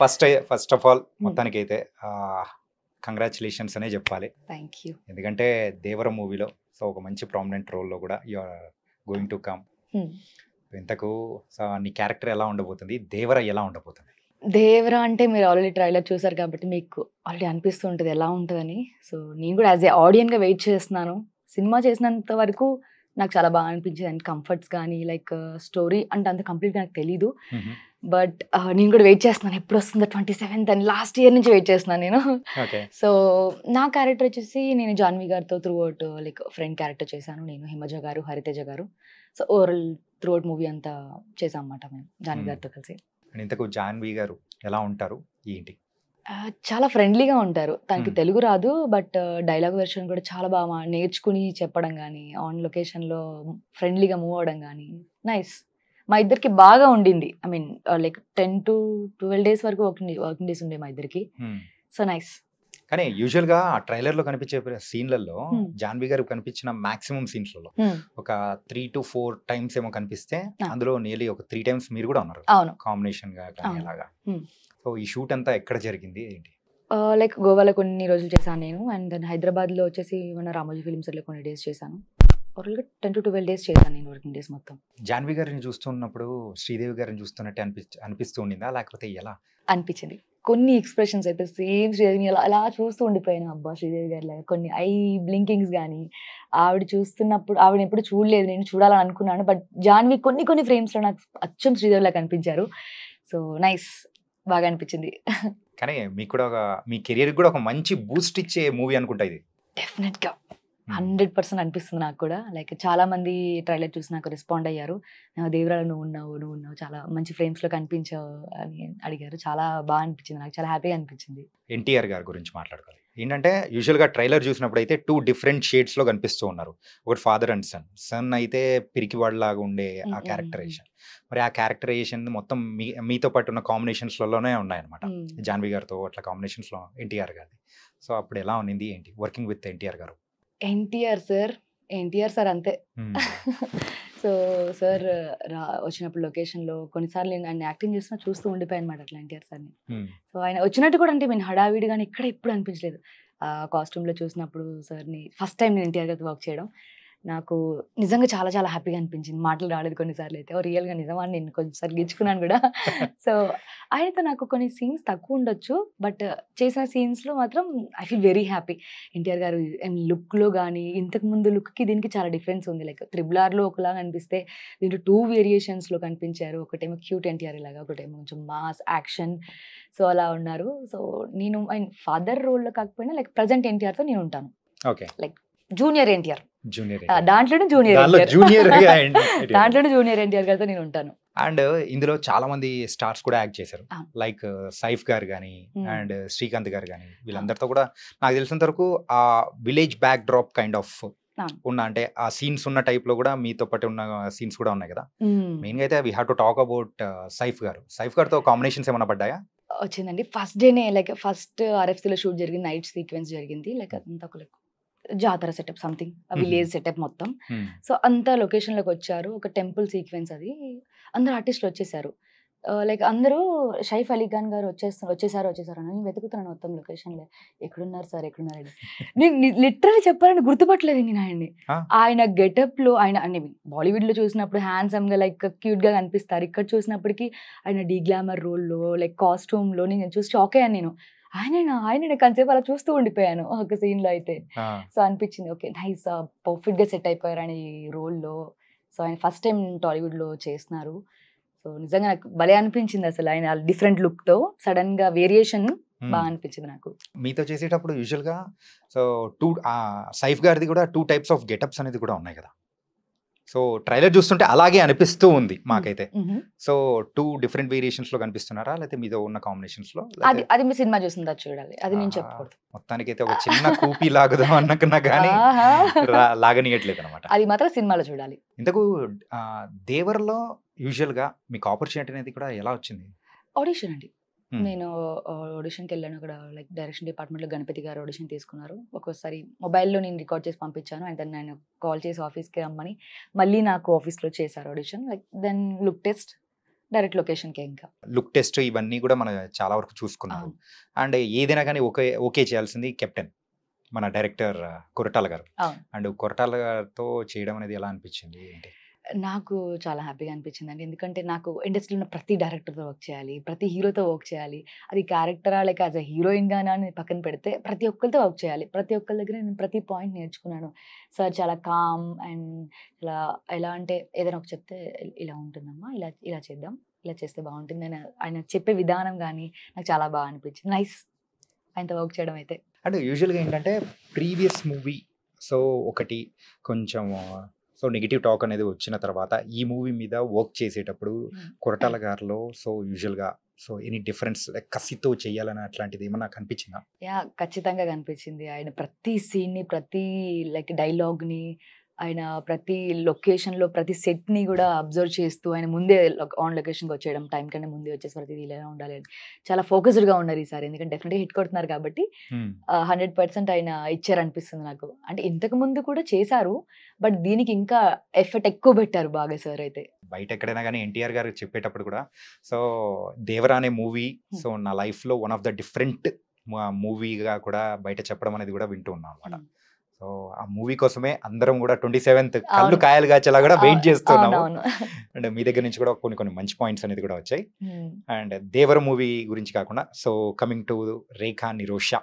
First of all మొత్తానికైతే congratulations అనే చెప్పాలి. Thank you. ఎందుకంటే దేవర మూవీలో సో ఒక మంచి ప్రామినెంట్ రోల్లో కూడా you are going to come. ఇంతకు సో నీ క్యారెక్టర్ ఎలా ఉండబోతుంది, దేవర ఎలా ఉండబోతుంది? దేవరా అంటే మీరు ఆల్రెడీ ట్రైలర్ చూసారు కాబట్టి మీకు ఆల్రెడీ అనిపిస్తూ ఉంటుంది ఎలా ఉంటుందని. సో నేను కూడా యాజ్ ఏ ఆడియన్గా వెయిట్ చేస్తున్నాను. సినిమా చేసినంత వరకు నాకు చాలా బాగా అనిపించింది. అండ్ కంఫర్ట్స్ కానీ లైక్ స్టోరీ అంటే అంత కంప్లీట్గా నాకు తెలీదు. బట్ నేను కూడా వెయిట్ చేస్తున్నాను ఎప్పుడు వస్తుందో 27th అని లాస్ట్ ఇయర్ నుంచి వెయిట్ చేస్తున్నాను నేను. సో నా క్యారెక్టర్ వచ్చేసి నేను జాన్వి గారితో through out like friend character చేశాను. నేను హిమజ గారు, హరితేజ గారు. So overall through out movie అంతా చేసాం అన్నమాట మేము జాన్వి గారితో కలిసి. ఇంతకు జాన్వి గారు ఎలా ఉంటారు ఏంటి? చాలా ఫ్రెండ్లీగా ఉంటారు. తనకి తెలుగు రాదు బట్ డైలాగ్ వెర్షన్ కూడా చాలా బాగా నేర్చుకుని చెప్పడం కానీ ఆన్ లొకేషన్లో ఫ్రెండ్లీగా మూవ్ అవ్వడం కానీ నైస్. మా ఇద్దరికి బాగా ఉండింది. I mean like 10 to 12 days వరకు వర్కింగ్ డేస్ ఉండే మా ఇద్దరికి. So nice. కానీ యూజువల్ గా ఆ ట్రైలర్ లో కనిపించే సీన్లలో జాన్వి గారు కనిపించిన మాక్సిమం సీన్స్లలో ఒక 3 to 4 times ఏమో కనిపిస్తే అందులో నియర్లీ ఒక 3 times మీరు కూడా ఉన్నారు కాంబినేషన్ గా కానీ అలాగా. సో ఈ షూట్ అంతా ఎక్కడ జరిగింది ఏంటి? లైక్ గోవాలో కొన్ని రోజులు చేశాను నేను. అండ్ దెన్ హైదరాబాద్ లో వచ్చేసి మన రామోజీ ఫిల్మ్స్ లో కొన్ని డేస్ చేశాను. ఓవరాల్గా 10 to 12 days చేశాను నేను వర్కింగ్ డేస్ మొత్తం. జాన్వి గారిని చూస్తున్నప్పుడు శ్రీదేవి గారిని చూస్తున్నట్టు అనిపిస్తూ ఉండిందా లేకపోతే ఎలా అనిపించింది? కొన్ని ఎక్స్ప్రెషన్స్ అయితే సేమ్ శ్రీదేవిని అలా చూస్తూ ఉండిపోయాను. అబ్బా శ్రీదేవి గారి లాగా కొన్ని ఐ బ్లింకింగ్స్ కానీ ఆవిడ చూస్తున్నప్పుడు ఆవిడ ఎప్పుడు చూడలేదు, నేను చూడాలని అనుకున్నాను. బట్ జాన్వి కొన్ని ఫ్రేమ్స్లో నాకు అచ్చం శ్రీదేవి లాగా కనిపించారు. సో నైస్, బాగా అనిపించింది. కానీ మీకు కూడా మీ కెరియర్ కూడా ఒక మంచి బూస్ట్ ఇచ్చే మూవీ అనుకుంటా ఇది. డెఫినెట్గా 100% అనిపిస్తుంది నాకు కూడా. లైక్ చాలా మంది ట్రైలర్ చూసి నాకు రెస్పాండ్ అయ్యారు. దేవరాలో నువ్వు ఉన్నావు చాలా మంచి ఫ్రేమ్స్లో కనిపించావు అని అడిగారు. చాలా బాగా అనిపించింది, నాకు చాలా హ్యాపీగా అనిపించింది. ఎన్టీఆర్ గారి గురించి మాట్లాడుకోవాలి. ఏంటంటే యూజువల్గా ట్రైలర్ చూసినప్పుడు అయితే 2 different షేడ్స్లో కనిపిస్తూ ఉన్నారు. ఒకటి ఫాదర్ అండ్ సన్ అయితే పిరికివాడిలాగా ఉండే ఆ క్యారెక్టరైజేషన్. మరి ఆ క్యారెక్టరైజేషన్ మొత్తం మీతో పాటు ఉన్న కాంబినేషన్స్లోనే ఉన్నాయన్నమాట. జాన్వి గారితో అట్లా కాంబినేషన్స్లో ఎన్టీఆర్ గారిది. సో అప్పుడు ఎలా ఉన్నింది ఏంటి వర్కింగ్ విత్ ఎన్టీఆర్ గారు? ఎన్టీఆర్ సార్ అంతే. సో సార్ వచ్చినప్పుడు లొకేషన్లో కొన్నిసార్లు నేను ఆయన యాక్టింగ్ చేస్తున్నా చూస్తూ ఉండిపోయాను అనమాట అట్లా ఎన్టీఆర్ సార్ని. సో ఆయన వచ్చినట్టు కూడా అంటే నేను హడావిడి కానీ ఇక్కడ ఎప్పుడు అనిపించలేదు. కాస్ట్యూమ్లో చూసినప్పుడు సార్ని ఫస్ట్ టైం నేను ఎన్టీఆర్ గారితో వర్క్ చేయడం నాకు నిజంగా చాలా చాలా హ్యాపీగా అనిపించింది. మాటలు రాలేదు కొన్నిసార్లు అయితే రియల్గా నిజమా నేను కొంచెంసారి గిచ్చుకున్నాను కూడా. సో ఆయనతో నాకు కొన్ని సీన్స్ తక్కువ ఉండొచ్చు బట్ చేసిన సీన్స్లో మాత్రం I feel very happy. NTR గారు లుక్లో కానీ ఇంతకు ముందు లుక్కి దీనికి చాలా డిఫరెన్స్ ఉంది. లైక్ RRRలో ఒకలాగా అనిపిస్తే దీంట్లో 2 variations కనిపించారు. ఒకటేమో క్యూట్ ఎన్టీఆర్ లాగా, ఒకటేమో కొంచెం మాస్ యాక్షన్. సో అలా ఉన్నారు. సో నేను ఫాదర్ రోల్లో కాకపోయినా లైక్ ప్రజెంట్ ఎన్టీఆర్తో నేను ఉంటాను. ఓకే, లైక్ జూనియర్ ఎన్టీఆర్ దాంట్లోనే జూనియర్ ఎన్టీఆర్ గారితో నేను ఉంటాను. అండ్ ఇందులో చాలా మంది స్టార్స్ కూడా యాక్ట్ చేశారు. లైక్ సైఫ్ గారు కానీ అండ్ శ్రీకాంత్ గారు కానీ వీళ్ళందరితో కూడా నాకు తెలిసినంత వరకు ఆ village back drop kind of ఉన్న అంటే ఆ సీన్స్ ఉన్న టైప్ లో కూడా మీతో పాటు ఉన్న సీన్స్ కూడా ఉన్నాయి కదా. మెయిన్ గా అయితే we have to talk about Saif గారితో కాంబినేషన్స్ ఏమైనా పడ్డాయా? వచ్చిందండి ఫస్ట్ డేనే. లైక్ ఫస్ట్ RFCలో షూట్ జరిగింది, నైట్ సీక్వెన్స్ జరిగింది. లైక్ అదంతా ఒక జాతర సెటప్ సంథింగ్ విలేజ్ సెటప్ మొత్తం. సో అంతా లొకేషన్లోకి వచ్చారు. ఒక టెంపుల్ సీక్వెన్స్ అది. అందరు ఆర్టిస్టులు వచ్చేసారు. లైక్ అందరూ షైఫ్ అలీ ఖాన్ గారు వచ్చేసారు అని నేను వెతుకుతున్నాను మొత్తం లొకేషన్లో. ఎక్కడున్నారు సార్ ఎక్కడున్నారని. నేను లిటరల్లీ చెప్పాలని గుర్తుపట్టలేదు నేను ఆయన్ని. ఆయన గెటప్లో ఆయన అన్ని బాలీవుడ్లో చూసినప్పుడు హ్యాండ్సమ్గా లైక్ క్యూట్గా కనిపిస్తారు. ఇక్కడ చూసినప్పటికీ ఆయన డీగ్లామర్ రోల్లో లైక్ కాస్ట్యూమ్లో నేను చూసి షాక్ అయ్యాను నేను. ఆయన కొంచెంసేపు అలా చూస్తూ ఉండిపోయాను ఒక సీన్లో అయితే. సో అనిపించింది ఓకే నైస్, పర్ఫెక్ట్గా సెట్ అయిపోయారని ఈ రోల్లో. సో ఆయన ఫస్ట్ టైం టాలీవుడ్లో చేస్తున్నారు. సో నిజంగా నాకు భలే అనిపించింది అసలు ఆయన డిఫరెంట్ లుక్తో సడన్గా వేరియేషన్ బాగా అనిపించింది నాకు. మీతో చేసేటప్పుడు యూజువల్గా సో సైఫ్ గారిది కూడా 2 types ఆఫ్ గెటప్స్ అనేది కూడా ఉన్నాయి కదా. సో ట్రైలర్ చూస్తుంటే అలాగే అనిపిస్తూ ఉంది మాకైతే. సో 2 different variations లో కనిపిస్తున్నారా లేకపోతే మీతో ఉన్న కాంబినేషన్స్ లో? అది మీ సినిమా చూసిందా చూడాలి, అది నేను చెప్పకూడదు. మొత్తానికైతే ఒక చిన్న కూపీ లాగుదాం అనుకున్నా కానీ లాగనీయట్లేదు అనమాట. అది మాత్రం సినిమాలో చూడాలి. ఇంతకు దేవర్లో యూజువల్ గా మీకు ఆపర్చునిటీ అనేది కూడా ఎలా వచ్చింది? ఆడిషన్ అండి. నేను ఆడిషన్కి వెళ్ళాను. అక్కడ లైక్ డైరెక్షన్ డిపార్ట్మెంట్లో గణపతి గారు ఆడిషన్ తీసుకున్నారు. ఒక్కోసారి మొబైల్లో నేను రికార్డ్ చేసి పంపించాను. అండ్ దెన్ నేను కాల్ చేసి ఆఫీస్కి రమ్మని మళ్ళీ నాకు ఆఫీస్లో చేశారు audition. Like then look test direct లొకేషన్‌కే ఇంకా. లుక్ టెస్ట్ ఇవన్నీ కూడా మనం చాలా వరకు చూసుకున్నారు. అవును. అండ్ ఏదైనా కానీ ఓకే చేయాల్సింది కెప్టెన్ మన డైరెక్టర్ కొరటాల గారు. అవును. అండ్ కొరటాల గారితో చేయడం అనేది ఎలా అనిపించింది ఏంటి? నాకు చాలా హ్యాపీగా అనిపించిందండి. ఎందుకంటే నాకు ఇండస్ట్రీలో ఉన్న ప్రతి డైరెక్టర్‌తో వర్క్ చేయాలి. ప్రతి హీరోతో వర్క్ చేయాలి. అది క్యారెక్టరా లేక యాస్ ఎ హీరోయిన్‌గానా అని పక్కన పెడితే ప్రతి ఒక్కళ్ళతో వర్క్ చేయాలి. ప్రతి ఒక్కళ్ళ దగ్గర నేను ప్రతి పాయింట్ నేర్చుకున్నాను. సార్ చాలా కామ్ అండ్ ఇలా ఎలా అంటే ఏదైనా ఒకటి చెప్తే ఇలా ఉంటుందమ్మా. ఇలా ఇలా చేద్దాం. ఇలా చేస్తే బాగుంటుంది అని ఆయన చెప్పే విధానం గానీ నాకు చాలా బాగా అనిపించింది. నైస్ ఆయనతో వర్క్ చేయడం అయితే. అంటే యూజువల్‌గా ఏంటంటే ప్రీవియస్ మూవీ సో ఒకటి కొంచెం సో నెగెటివ్ టాక్ అనేది వచ్చిన తర్వాత ఈ మూవీ మీద వర్క్ చేసేటప్పుడు కొరటాల గారిలో సో యూజువల్‌గా సో ఎనీ డిఫరెన్స్ లైక్ కసితో చేయాలని అట్లాంటిది ఏమన్నా కనిపించిందా? యాహ్! ఖచ్చితంగా కనిపించింది. ఆయన ప్రతి సీన్‌ని, ప్రతి లైక్ డైలాగ్‌ని, ఆయన ప్రతి లొకేషన్‌లో ప్రతి సెట్‌ని గూడా అబ్జర్వ్ చేస్తూ ఆయన ముందే ఆన్ లొకేషన్‌కి వచ్చేయడం. టైం కన్నా ముందే వచ్చేసి ప్రతిది ఇలా ఉండాలి అని. చాలా ఫోకస్డ్‌గా ఉన్నారు ఈసారి. ఎందుకంటే డెఫినిట్‌గా హిట్ కొడుతున్నారు కాబట్టి 100% ఆయన ఇచ్చారనిపిస్తుంది నాకు. అంటే ఇంతకు ముందు కూడా చేశారు. బట్ దీనికి ఇంకా ఎఫర్ట్ ఎక్కువ పెట్టారు బాగా సార్ అయితే. బయట ఎక్కడైనా గానీ ఎన్టీఆర్ గారు చెప్పేటప్పుడు కూడా సో 'దేవరా' అనే మూవీ సో నా లైఫ్‌లో వన్ ఆఫ్ ద డిఫరెంట్ మూవీగా కూడా బయట చెప్పడం అనేది కూడా వింటూ ఉన్నాం అన్నమాట. హ్మ్. సో ఆ మూవీ కోసమే అందరం కూడా 27th కళ్ళు అవును. కాయలు కాచేలా కూడా వెయిట్ చేస్తున్నాము. అవునవును. అండ్ మీ దగ్గర నుంచి కూడా కొన్ని మంచి పాయింట్స్ అనేది కూడా వచ్చాయి. హ్మ్. అండ్ 'దేవర' మూవీ గురించి కాకుండా so coming to 'Rekha Nirosha'